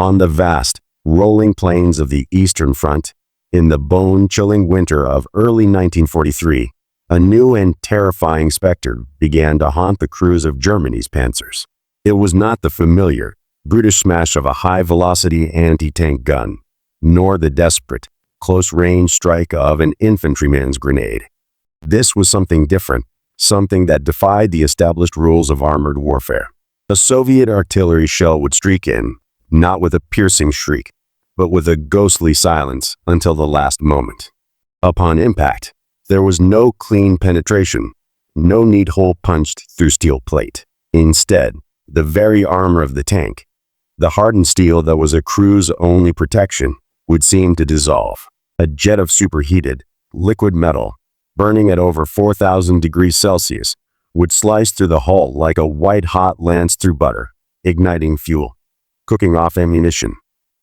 On the vast, rolling plains of the Eastern Front, in the bone-chilling winter of early 1943, a new and terrifying specter began to haunt the crews of Germany's panzers. It was not the familiar, brutish smash of a high-velocity anti-tank gun, nor the desperate, close-range strike of an infantryman's grenade. This was something different, something that defied the established rules of armored warfare. A Soviet artillery shell would streak in, not with a piercing shriek, but with a ghostly silence until the last moment. Upon impact, there was no clean penetration, no neat hole punched through steel plate. Instead, the very armor of the tank, the hardened steel that was a crew's only protection, would seem to dissolve. A jet of superheated, liquid metal, burning at over 4,000 degrees Celsius, would slice through the hull like a white-hot lance through butter, igniting fuel, cooking off ammunition,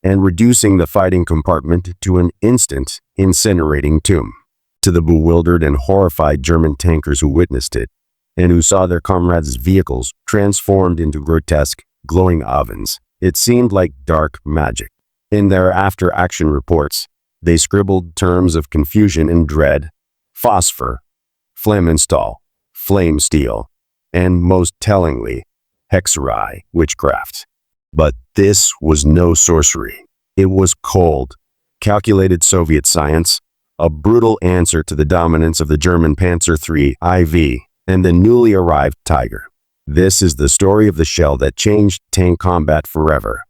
and reducing the fighting compartment to an instant, incinerating tomb. To the bewildered and horrified German tankers who witnessed it, and who saw their comrades' vehicles transformed into grotesque, glowing ovens, it seemed like dark magic. In their after-action reports, they scribbled terms of confusion and dread: phosphor, flammenstahl, flame steel, and most tellingly, Hexerei, witchcraft. But this was no sorcery. It was cold, calculated Soviet science, a brutal answer to the dominance of the German Panzer III IV and the newly arrived Tiger. This is the story of the shell that changed tank combat forever.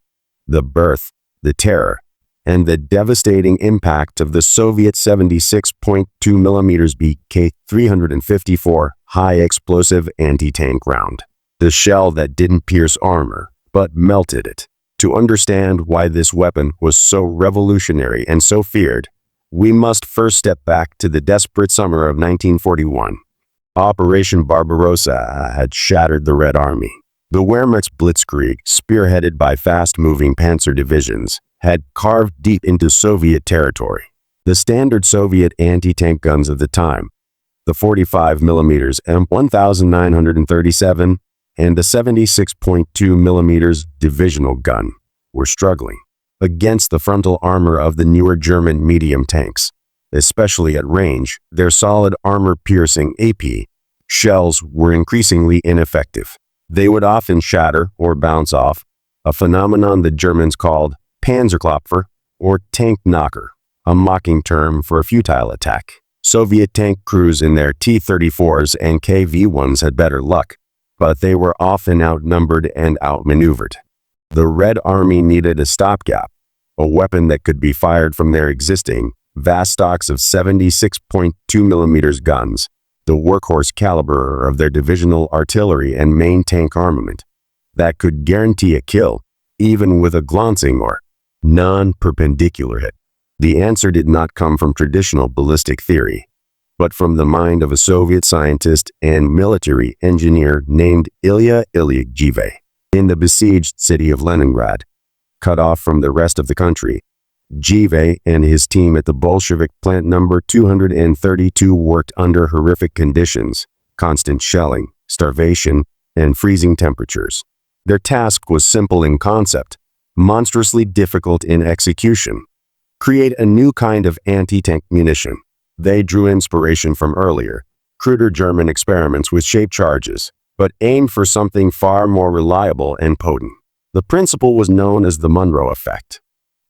The birth, the terror, and the devastating impact of the Soviet 76.2mm BK-354 high-explosive anti-tank round. The shell that didn't pierce armor, but melted it. To understand why this weapon was so revolutionary and so feared, we must first step back to the desperate summer of 1941. Operation Barbarossa had shattered the Red Army. The Wehrmacht's blitzkrieg, spearheaded by fast-moving panzer divisions, had carved deep into Soviet territory. The standard Soviet anti-tank guns of the time, the 45mm M1937 and the 76.2mm divisional gun, were struggling against the frontal armor of the newer German medium tanks. Especially at range, their solid armor-piercing AP shells were increasingly ineffective. They would often shatter or bounce off, a phenomenon the Germans called Panzerklopfer or tank knocker, a mocking term for a futile attack. Soviet tank crews in their T-34s and KV-1s had better luck, but they were often outnumbered and outmaneuvered. The Red Army needed a stopgap, a weapon that could be fired from their existing, vast stocks of 76.2mm guns, the workhorse caliber of their divisional artillery and main tank armament, that could guarantee a kill, even with a glancing or non-perpendicular hit. The answer did not come from traditional ballistic theory, but from the mind of a Soviet scientist and military engineer named Ilya Ilyich Jive. In the besieged city of Leningrad, cut off from the rest of the country, Jive and his team at the Bolshevik plant number 232 worked under horrific conditions, constant shelling, starvation, and freezing temperatures. Their task was simple in concept, monstrously difficult in execution: create a new kind of anti-tank munition. They drew inspiration from earlier, cruder German experiments with shaped charges, but aimed for something far more reliable and potent. The principle was known as the Monroe effect: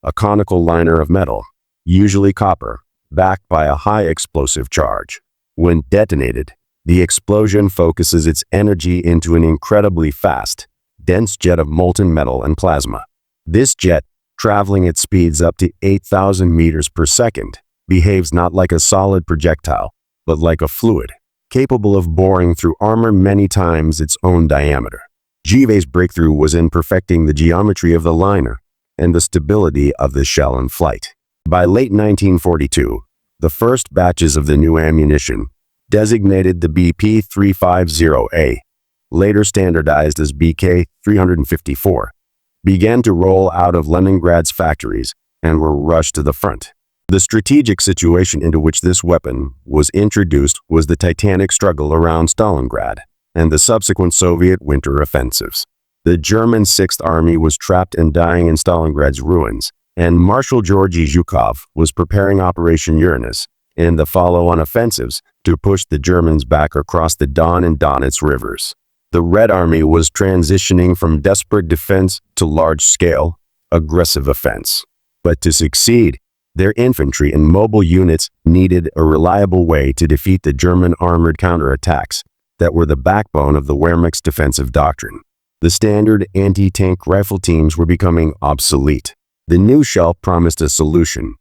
a conical liner of metal, usually copper, backed by a high explosive charge. When detonated, the explosion focuses its energy into an incredibly fast, dense jet of molten metal and plasma. This jet, traveling at speeds up to 8,000 meters per second, behaves not like a solid projectile, but like a fluid, capable of boring through armor many times its own diameter. Jive's breakthrough was in perfecting the geometry of the liner and the stability of the shell in flight. By late 1942, the first batches of the new ammunition, designated the BP-350A, later standardized as BK-354, began to roll out of Leningrad's factories and were rushed to the front. The strategic situation into which this weapon was introduced was the titanic struggle around Stalingrad and the subsequent Soviet winter offensives. The German Sixth Army was trapped and dying in Stalingrad's ruins, and Marshal Georgy Zhukov was preparing Operation Uranus in the follow-on offensives to push the Germans back across the Don and Donets rivers. The Red Army was transitioning from desperate defense to large-scale, aggressive offense. But to succeed, their infantry and mobile units needed a reliable way to defeat the German armored counterattacks that were the backbone of the Wehrmacht's defensive doctrine. The standard anti-tank rifle teams were becoming obsolete. The new shell promised a solution.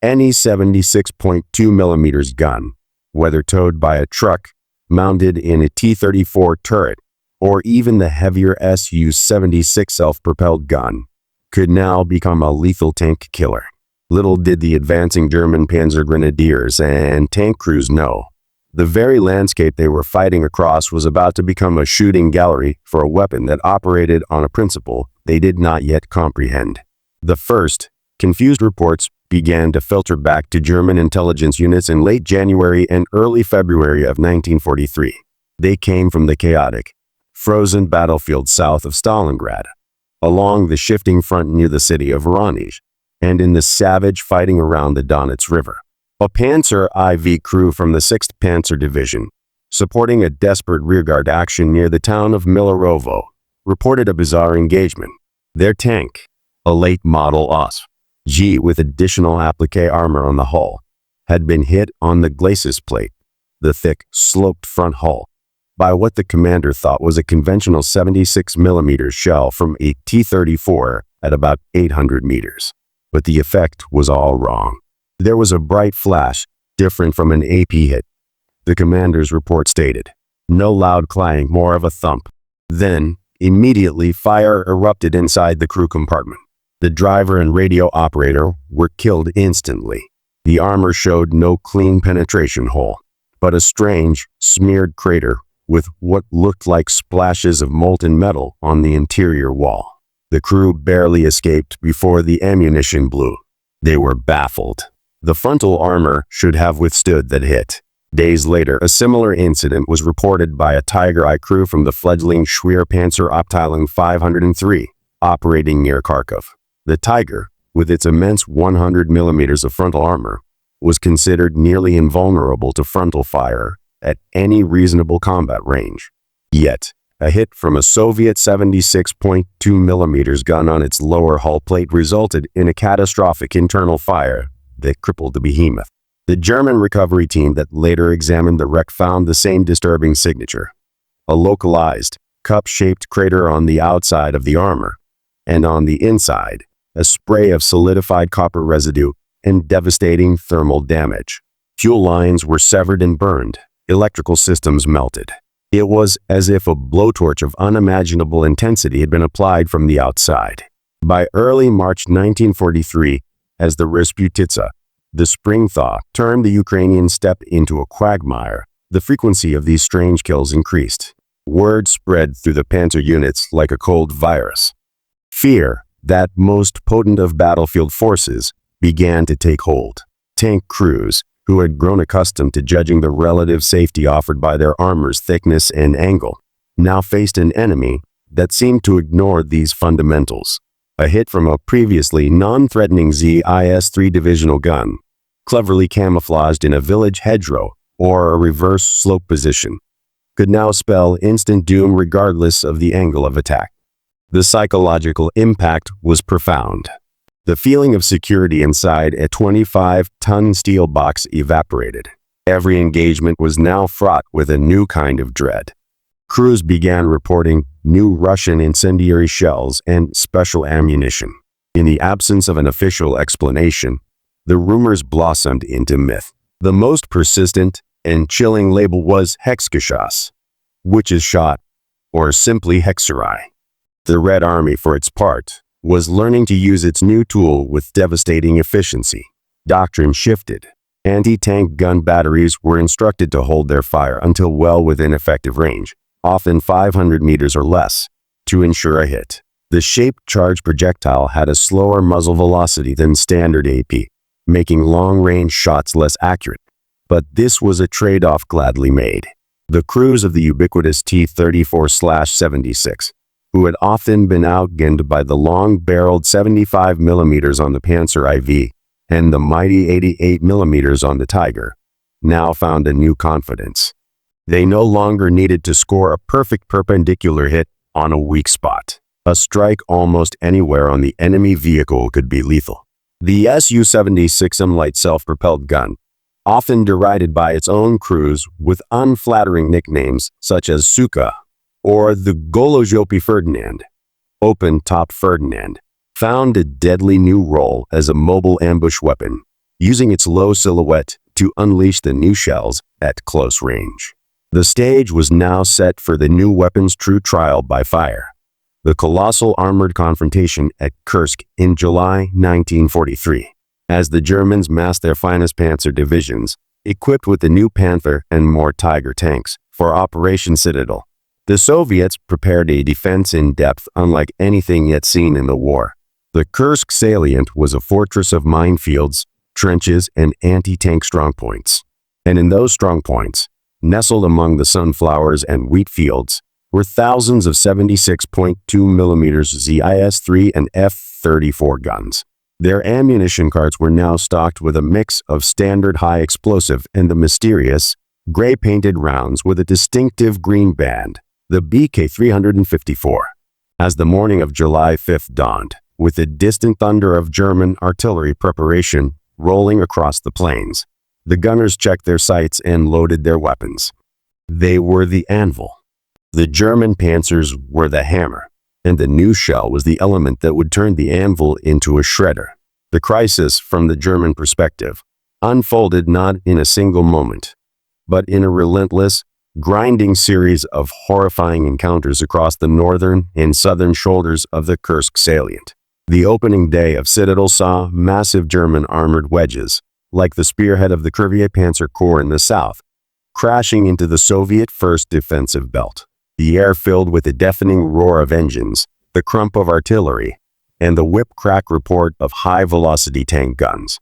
Any 76.2 mm gun, whether towed by a truck, mounted in a T-34 turret, or even the heavier Su-76 self-propelled gun, could now become a lethal tank killer. Little did the advancing German panzer grenadiers and tank crews know. The very landscape they were fighting across was about to become a shooting gallery for a weapon that operated on a principle they did not yet comprehend. The first, confused reports began to filter back to German intelligence units in late January and early February of 1943. They came from the chaotic, frozen battlefield south of Stalingrad, along the shifting front near the city of Voronezh, and in the savage fighting around the Donets River. A Panzer IV crew from the 6th Panzer Division, supporting a desperate rearguard action near the town of Milarovo, reported a bizarre engagement. Their tank, a late model OSG with additional applique armor on the hull, had been hit on the glacis plate, the thick, sloped front hull, by what the commander thought was a conventional 76 mm shell from a T-34 at about 800 meters. But the effect was all wrong. There was a bright flash, different from an AP hit. The commander's report stated. No loud clang, more of a thump. Then, immediately, fire erupted inside the crew compartment. The driver and radio operator were killed instantly. The armor showed no clean penetration hole, but a strange, smeared crater with what looked like splashes of molten metal on the interior wall. The crew barely escaped before the ammunition blew. They were baffled. The frontal armor should have withstood that hit. Days later, a similar incident was reported by a Tiger Eye crew from the fledgling Schwerpanzer Abteilung 503, operating near Kharkov. The Tiger, with its immense 100 mm of frontal armor, was considered nearly invulnerable to frontal fire at any reasonable combat range. Yet, a hit from a Soviet 76.2 mm gun on its lower hull plate resulted in a catastrophic internal fire that crippled the behemoth. The German recovery team that later examined the wreck found the same disturbing signature. A localized, cup-shaped crater on the outside of the armor, and on the inside, a spray of solidified copper residue and devastating thermal damage. Fuel lines were severed and burned, electrical systems melted. It was as if a blowtorch of unimaginable intensity had been applied from the outside. By early March 1943, as the Rasputitsa, the spring thaw, turned the Ukrainian steppe into a quagmire, the frequency of these strange kills increased. Word spread through the panzer units like a cold virus. Fear, that most potent of battlefield forces, began to take hold. Tank crews, who had grown accustomed to judging the relative safety offered by their armor's thickness and angle, now faced an enemy that seemed to ignore these fundamentals. A hit from a previously non-threatening ZIS-3 divisional gun, cleverly camouflaged in a village hedgerow or a reverse slope position, could now spell instant doom regardless of the angle of attack. The psychological impact was profound. The feeling of security inside a 25-ton steel box evaporated. Every engagement was now fraught with a new kind of dread. Crews began reporting new Russian incendiary shells and special ammunition. In the absence of an official explanation, the rumors blossomed into myth. The most persistent and chilling label was Hexgeschoss, witch's shot, or simply Hexerei. The Red Army, for its part, was learning to use its new tool with devastating efficiency. Doctrine shifted. Anti-tank gun batteries were instructed to hold their fire until well within effective range, often 500 meters or less, to ensure a hit. The shaped charge projectile had a slower muzzle velocity than standard AP, making long-range shots less accurate. But this was a trade-off gladly made. The crews of the ubiquitous T-34/76, who had often been outgunned by the long-barreled 75 mm on the Panzer IV and the mighty 88 mm on the Tiger, now found a new confidence. They no longer needed to score a perfect perpendicular hit on a weak spot. A strike almost anywhere on the enemy vehicle could be lethal. The Su-76M light self-propelled gun, often derided by its own crews with unflattering nicknames such as Suka or the Golojopi Ferdinand, open-top Ferdinand, found a deadly new role as a mobile ambush weapon, using its low silhouette to unleash the new shells at close range. The stage was now set for the new weapon's true trial by fire. The colossal armored confrontation at Kursk in July 1943, as the Germans massed their finest Panzer divisions, equipped with the new Panther and more Tiger tanks, for Operation Citadel. The Soviets prepared a defense in depth unlike anything yet seen in the war. The Kursk salient was a fortress of minefields, trenches, and anti-tank strongpoints. And in those strongpoints, nestled among the sunflowers and wheat fields, were thousands of 76.2 mm ZIS-3 and F-34 guns. Their ammunition carts were now stocked with a mix of standard high explosive and the mysterious, gray-painted rounds with a distinctive green band, the BK-354. As the morning of July 5th dawned, with the distant thunder of German artillery preparation rolling across the plains, the gunners checked their sights and loaded their weapons. They were the anvil. The German panzers were the hammer, and the new shell was the element that would turn the anvil into a shredder. The crisis, from the German perspective, unfolded not in a single moment, but in a relentless, grinding series of horrifying encounters across the northern and southern shoulders of the Kursk salient. The opening day of Citadel saw massive German armored wedges, like the spearhead of the Cuvier Panzer Corps in the south, crashing into the Soviet first defensive belt. The air filled with a deafening roar of engines, the crump of artillery, and the whip-crack report of high-velocity tank guns.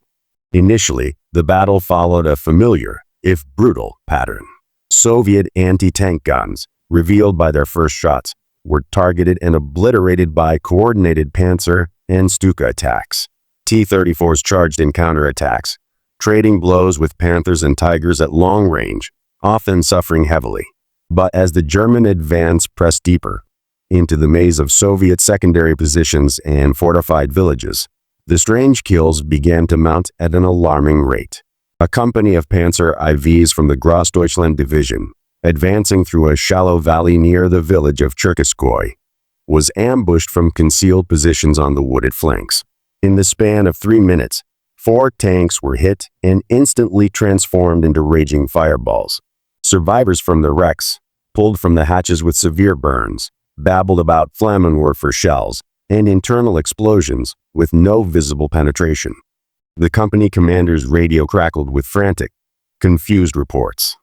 Initially, the battle followed a familiar, if brutal, pattern. Soviet anti-tank guns, revealed by their first shots, were targeted and obliterated by coordinated Panzer and Stuka attacks. T-34s charged in counterattacks, trading blows with Panthers and Tigers at long range, often suffering heavily. But as the German advance pressed deeper into the maze of Soviet secondary positions and fortified villages, the strange kills began to mount at an alarming rate. A company of Panzer IVs from the Grossdeutschland division, advancing through a shallow valley near the village of Cherkaskoy, was ambushed from concealed positions on the wooded flanks. In the span of 3 minutes, 4 tanks were hit and instantly transformed into raging fireballs. Survivors from the wrecks, pulled from the hatches with severe burns, babbled about Flammenwerfer shells and internal explosions with no visible penetration. The company commander's radio crackled with frantic, confused reports.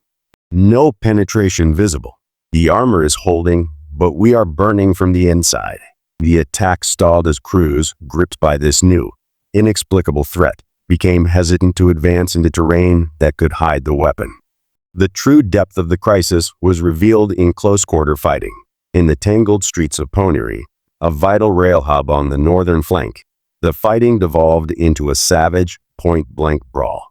No penetration visible. The armor is holding, but we are burning from the inside. The attack stalled as crews, gripped by this new, inexplicable threat, became hesitant to advance into terrain that could hide the weapon. The true depth of the crisis was revealed in close-quarter fighting. In the tangled streets of Ponyri, a vital rail hub on the northern flank, the fighting devolved into a savage, point-blank brawl.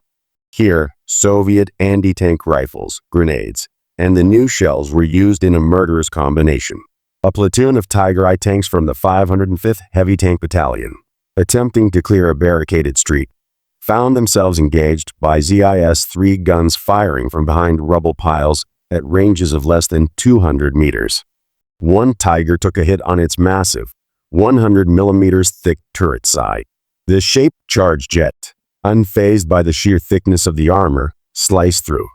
Here, Soviet anti-tank rifles, grenades, and the new shells were used in a murderous combination. A platoon of Tiger I tanks from the 505th Heavy Tank Battalion, attempting to clear a barricaded street, found themselves engaged by ZIS-3 guns firing from behind rubble piles at ranges of less than 200 meters. One Tiger took a hit on its massive, 100 millimeters thick turret side. The shaped charge jet, unfazed by the sheer thickness of the armor, sliced through.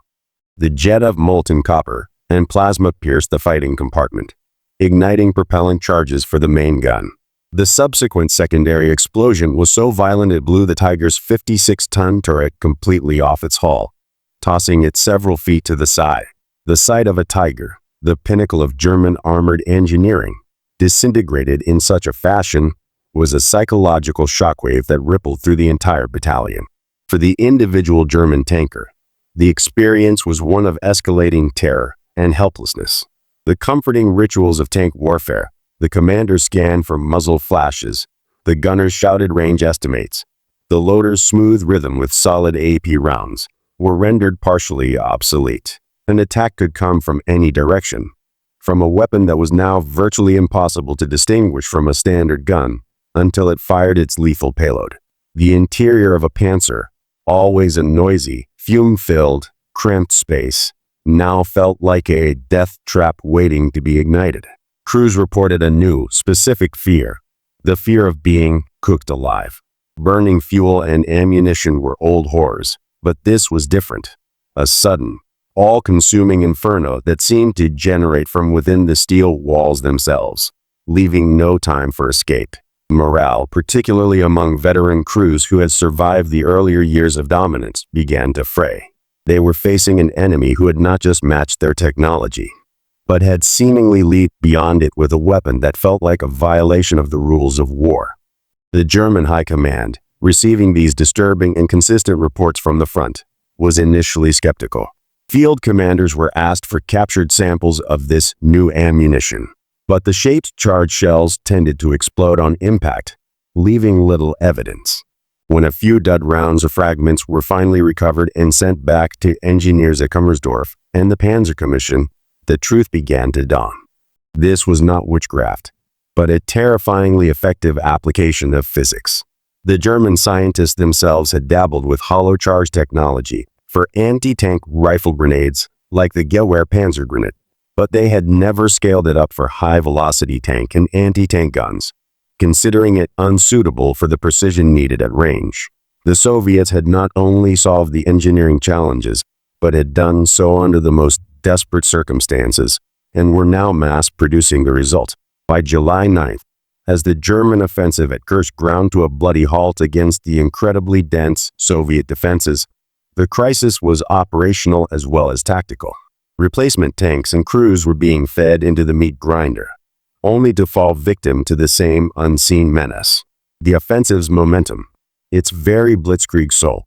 The jet of molten copper and plasma pierced the fighting compartment, igniting propellant charges for the main gun. The subsequent secondary explosion was so violent it blew the Tiger's 56-ton turret completely off its hull, tossing it several feet to the side. The sight of a Tiger, the pinnacle of German armored engineering, disintegrated in such a fashion was a psychological shockwave that rippled through the entire battalion. For the individual German tanker, the experience was one of escalating terror and helplessness. The comforting rituals of tank warfare, The commanders scanned for muzzle flashes. The gunners shouted range estimates. The loaders' smooth rhythm with solid AP rounds were rendered partially obsolete. An attack could come from any direction, from a weapon that was now virtually impossible to distinguish from a standard gun, until it fired its lethal payload. The interior of a Panzer, always a noisy, fume-filled, cramped space, now felt like a death trap waiting to be ignited. Crews reported a new, specific fear, the fear of being cooked alive. Burning fuel and ammunition were old horrors, but this was different. A sudden, all-consuming inferno that seemed to generate from within the steel walls themselves, leaving no time for escape. Morale, particularly among veteran crews who had survived the earlier years of dominance, began to fray. They were facing an enemy who had not just matched their technology, but had seemingly leaped beyond it with a weapon that felt like a violation of the rules of war. The German High Command, receiving these disturbing and consistent reports from the front, was initially skeptical. Field commanders were asked for captured samples of this new ammunition, but the shaped charged shells tended to explode on impact, leaving little evidence. When a few dud rounds or fragments were finally recovered and sent back to engineers at Kummersdorf and the Panzer Commission, the truth began to dawn. This was not witchcraft, but a terrifyingly effective application of physics. The German scientists themselves had dabbled with hollow charge technology for anti-tank rifle grenades like the Gewehr Panzer grenade, but they had never scaled it up for high-velocity tank and anti-tank guns, considering it unsuitable for the precision needed at range. The Soviets had not only solved the engineering challenges, but had done so under the most desperate circumstances, and were now mass-producing the result. By July 9th, as the German offensive at Kursk ground to a bloody halt against the incredibly dense Soviet defenses, the crisis was operational as well as tactical. Replacement tanks and crews were being fed into the meat grinder, only to fall victim to the same unseen menace. The offensive's momentum, its very blitzkrieg soul,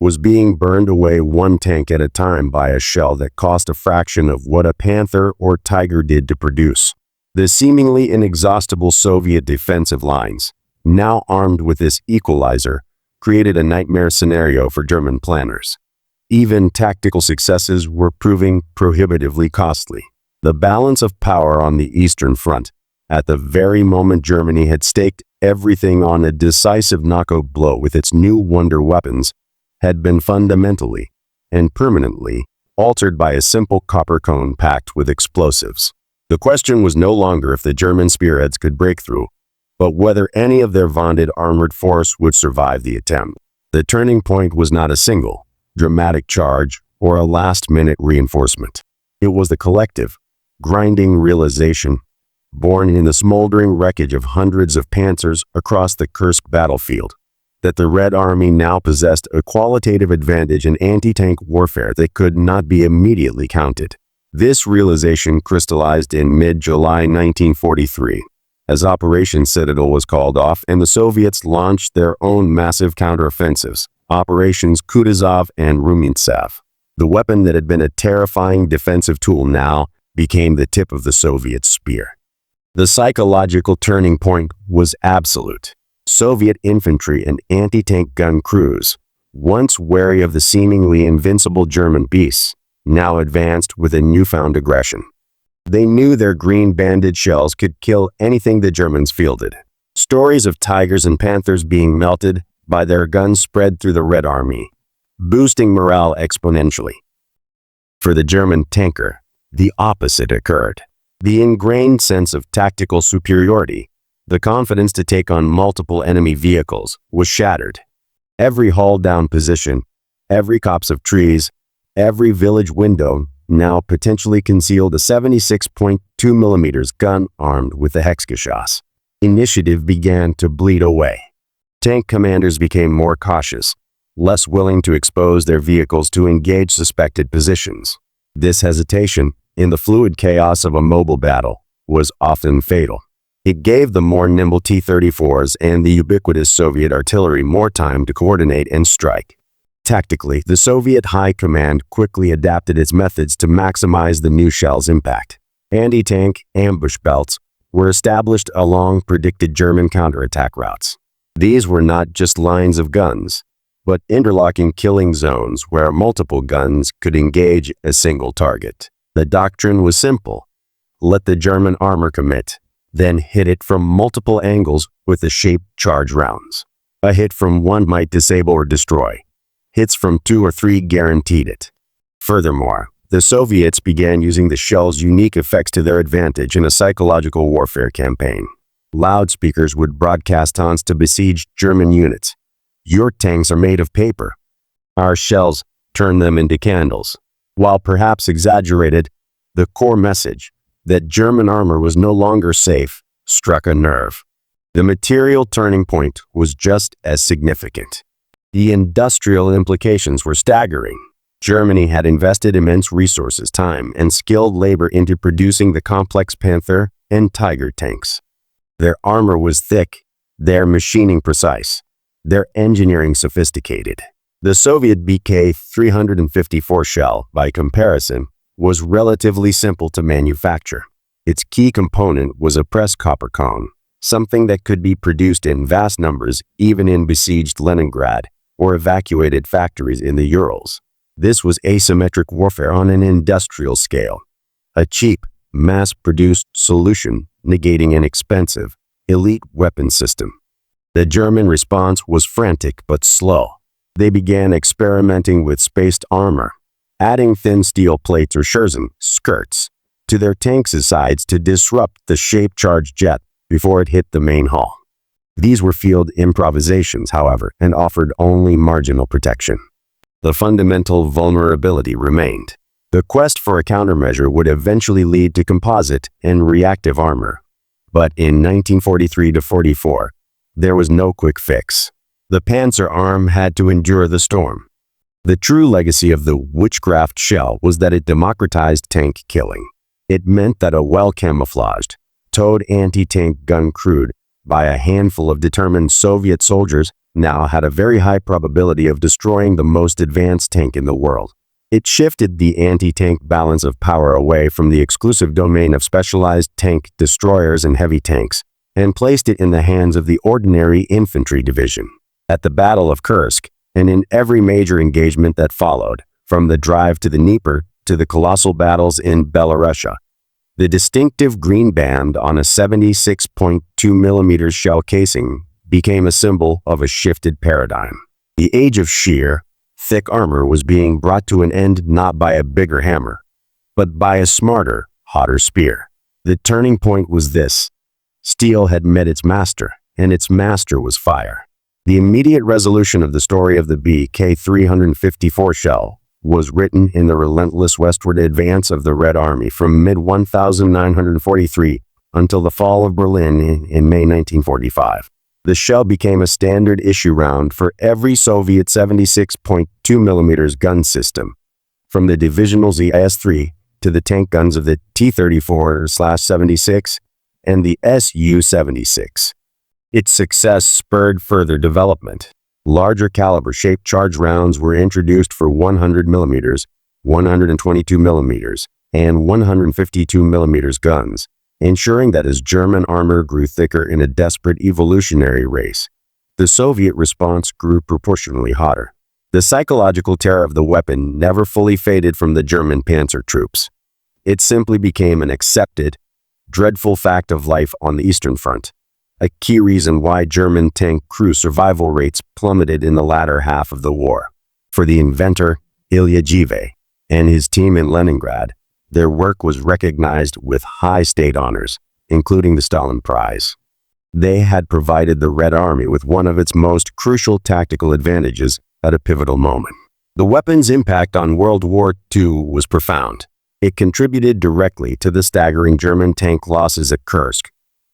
was being burned away one tank at a time by a shell that cost a fraction of what a Panther or Tiger did to produce. The seemingly inexhaustible Soviet defensive lines, now armed with this equalizer, created a nightmare scenario for German planners. Even tactical successes were proving prohibitively costly. The balance of power on the Eastern Front, at the very moment Germany had staked everything on a decisive knockout blow with its new wonder weapons, had been fundamentally and permanently altered by a simple copper cone packed with explosives. The question was no longer if the German spearheads could break through, but whether any of their vaunted armored force would survive the attempt. The turning point was not a single, dramatic charge or a last-minute reinforcement. It was the collective, grinding realization, born in the smoldering wreckage of hundreds of panzers across the Kursk battlefield, that the Red Army now possessed a qualitative advantage in anti-tank warfare that could not be immediately counted. This realization crystallized in mid-July 1943, as Operation Citadel was called off and the Soviets launched their own massive counteroffensives, Operations Kutuzov and Rumentsev. The weapon that had been a terrifying defensive tool now became the tip of the Soviet spear. The psychological turning point was absolute. Soviet infantry and anti-tank gun crews, once wary of the seemingly invincible German beasts, now advanced with a newfound aggression. They knew their green-banded shells could kill anything the Germans fielded. Stories of Tigers and Panthers being melted by their guns spread through the Red Army, boosting morale exponentially. For the German tanker, the opposite occurred. The ingrained sense of tactical superiority, the confidence to take on multiple enemy vehicles, was shattered. Every hull-down position, every copse of trees, every village window now potentially concealed a 76.2 mm gun armed with a Hexgeschoss. Initiative began to bleed away. Tank commanders became more cautious, less willing to expose their vehicles to engage suspected positions. This hesitation, in the fluid chaos of a mobile battle, was often fatal. It gave the more nimble T-34s and the ubiquitous Soviet artillery more time to coordinate and strike. Tactically, the Soviet High Command quickly adapted its methods to maximize the new shell's impact. Anti-tank ambush belts, were established along predicted German counterattack routes. These were not just lines of guns, but interlocking killing zones where multiple guns could engage a single target. The doctrine was simple: let the German armor commit, then hit it from multiple angles with the shaped charge rounds. A hit from one might disable or destroy. Hits from 2 or 3 guaranteed it. Furthermore, the Soviets began using the shell's unique effects to their advantage in a psychological warfare campaign. Loudspeakers would broadcast taunts to besieged German units. Your tanks are made of paper. Our shells turn them into candles. While perhaps exaggerated, the core message, that German armor was no longer safe, struck a nerve. The material turning point was just as significant. The industrial implications were staggering. Germany had invested immense resources, time, and skilled labor into producing the complex Panther and Tiger tanks. Their armor was thick, their machining precise, their engineering sophisticated. The Soviet BK-354 shell, by comparison, was relatively simple to manufacture. Its key component was a pressed copper cone, something that could be produced in vast numbers even in besieged Leningrad or evacuated factories in the Urals. This was asymmetric warfare on an industrial scale, a cheap, mass-produced solution negating an expensive, elite weapon system. The German response was frantic but slow. They began experimenting with spaced armor, adding thin steel plates or Scherzen skirts to their tanks' sides to disrupt the shape-charged jet before it hit the main hull. These were field improvisations, however, and offered only marginal protection. The fundamental vulnerability remained. The quest for a countermeasure would eventually lead to composite and reactive armor. But in 1943-44, there was no quick fix. The Panzer arm had to endure the storm. The true legacy of the witchcraft shell was that it democratized tank killing. It meant that a well-camouflaged, towed anti-tank gun crewed by a handful of determined Soviet soldiers now had a very high probability of destroying the most advanced tank in the world. It shifted the anti-tank balance of power away from the exclusive domain of specialized tank destroyers and heavy tanks, and placed it in the hands of the ordinary infantry division. At the Battle of Kursk, and in every major engagement that followed, from the drive to the Dnieper to the colossal battles in Belarusia, the distinctive green band on a 76.2 mm shell casing became a symbol of a shifted paradigm. The age of sheer, thick armor was being brought to an end not by a bigger hammer, but by a smarter, hotter spear. The turning point was this: steel had met its master, and its master was fire. The immediate resolution of the story of the BK-354 shell was written in the relentless westward advance of the Red Army from mid-1943 until the fall of Berlin in May 1945. The shell became a standard issue round for every Soviet 76.2 mm gun system, from the divisional ZIS-3 to the tank guns of the T-34/76 and the Su-76. Its success spurred further development. Larger caliber shaped charge rounds were introduced for 100 mm, 122 mm, and 152 mm guns, ensuring that as German armor grew thicker in a desperate evolutionary race, the Soviet response grew proportionally hotter. The psychological terror of the weapon never fully faded from the German panzer troops. It simply became an accepted, dreadful fact of life on the Eastern Front, a key reason why German tank crew survival rates plummeted in the latter half of the war. For the inventor, Ilya Jive, and his team in Leningrad, their work was recognized with high state honors, including the Stalin Prize. They had provided the Red Army with one of its most crucial tactical advantages at a pivotal moment. The weapon's impact on World War II was profound. It contributed directly to the staggering German tank losses at Kursk.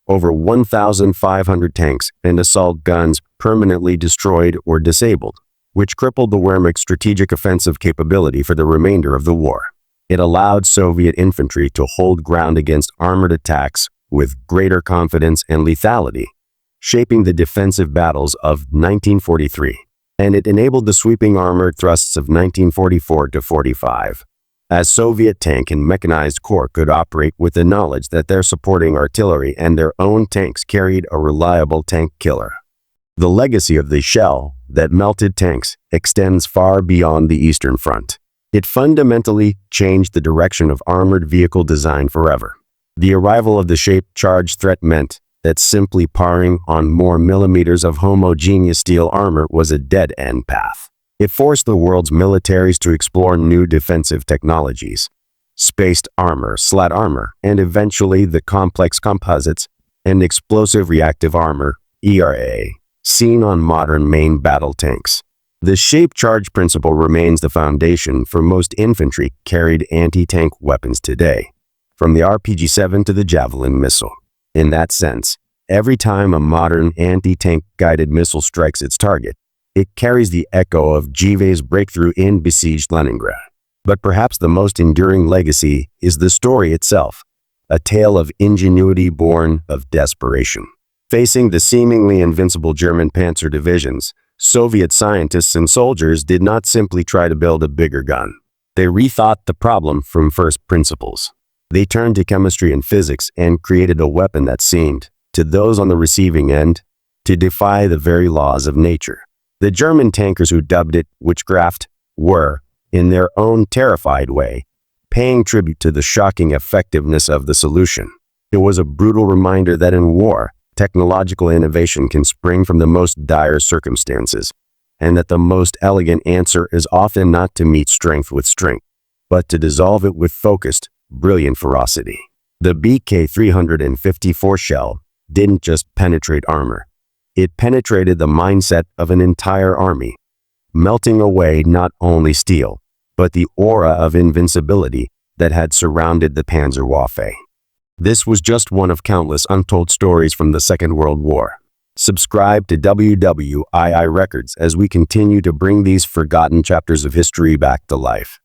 Over 1,500 tanks and assault guns permanently destroyed or disabled, which crippled the Wehrmacht's strategic offensive capability for the remainder of the war. It allowed Soviet infantry to hold ground against armored attacks with greater confidence and lethality, shaping the defensive battles of 1943, and it enabled the sweeping armored thrusts of 1944-45. as Soviet tank and mechanized corps could operate with the knowledge that their supporting artillery and their own tanks carried a reliable tank killer. The legacy of the shell that melted tanks extends far beyond the Eastern Front. It fundamentally changed the direction of armored vehicle design forever. The arrival of the shaped charge threat meant that simply powering on more millimeters of homogeneous steel armor was a dead-end path. It forced the world's militaries to explore new defensive technologies, spaced armor, slat armor, and eventually the complex composites and explosive reactive armor, ERA, seen on modern main battle tanks. The shaped charge principle remains the foundation for most infantry-carried anti-tank weapons today, from the RPG-7 to the Javelin missile. In that sense, every time a modern anti-tank guided missile strikes its target, it carries the echo of Givet's breakthrough in besieged Leningrad. But perhaps the most enduring legacy is the story itself, a tale of ingenuity born of desperation. Facing the seemingly invincible German panzer divisions, Soviet scientists and soldiers did not simply try to build a bigger gun. They rethought the problem from first principles. They turned to chemistry and physics and created a weapon that seemed, to those on the receiving end, to defy the very laws of nature. The German tankers who dubbed it witchcraft were, in their own terrified way, paying tribute to the shocking effectiveness of the solution. It was a brutal reminder that in war, technological innovation can spring from the most dire circumstances, and that the most elegant answer is often not to meet strength with strength, but to dissolve it with focused, brilliant ferocity. The BK-354 shell didn't just penetrate armor. It penetrated the mindset of an entire army, melting away not only steel, but the aura of invincibility that had surrounded the Panzerwaffe. This was just one of countless untold stories from the Second World War. Subscribe to WWII-Records as we continue to bring these forgotten chapters of history back to life.